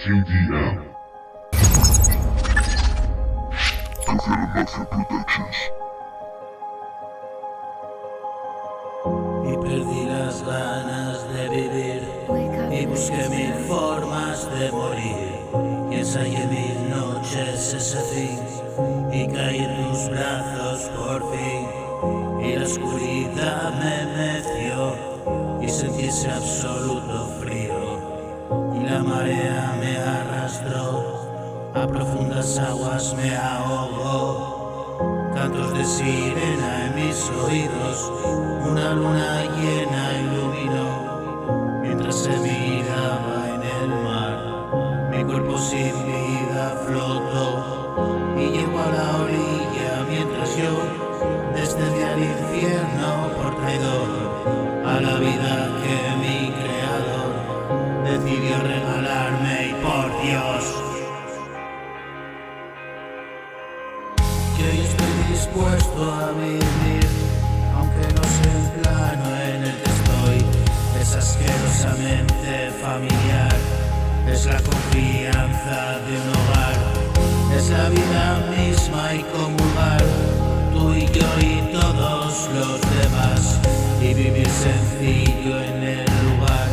JDM. Mafia Productions. Y perdí las ganas de vivir y busqué mil formas de morir y ensayé mil noches ese fin y caí en tus brazos por fin y la oscuridad me metió y sentí ese absoluto frío y la marea me arrastró a profundas aguas, me ahogó. Cantos de sirena en mis oídos, una luna llena iluminó mientras se miraba en el mar. Mi cuerpo sin vida flotó y llegó a la orilla mientras yo descendí al infierno por traidor a la vida que mi creador decidió regalarme. Y por Dios, que hoy estoy dispuesto a vivir, aunque no sea el plano en el que estoy. Es asquerosamente familiar, es la confianza de un hogar, es la vida misma y comulgar, tú y yo y todos los demás, y vivir sencillo en el lugar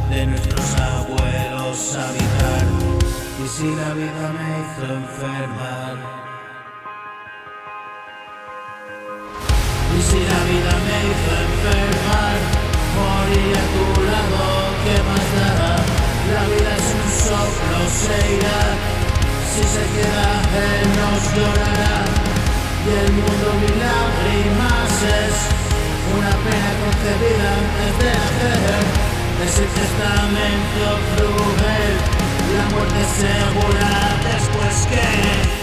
de nuestros abuelos habitar. Y si la vida me hizo enfermar, y si la vida me hizo enfermar, morir a tu lado, ¿qué más dará? La vida es un soplo, se irá. Si se queda, él nos llorará. Y el mundo mil lágrimas es una pena concebida antes de nacer. Es el testamento cruel, la muerte segura después que...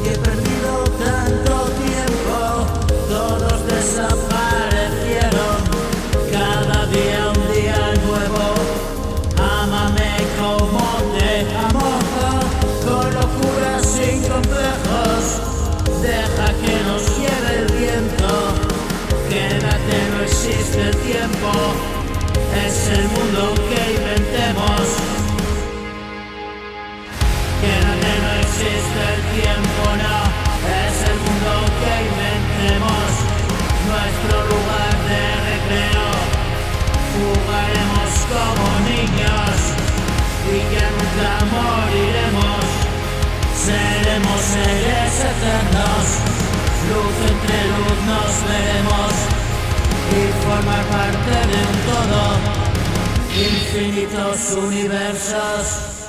He perdido tanto tiempo, todos desaparecieron, cada día un día nuevo. Ámame como te amo, con locura sin complejos, deja que nos lleve el viento, quédate, no existe el tiempo, es el mundo que inventemos. Quédate, no existe el tiempo, no, es el mundo que inventemos, nuestro lugar de recreo, jugaremos como niños y ya nunca moriremos, seremos seres eternos, luz entre luz nos veremos y formar parte de un todo, infinitos universos.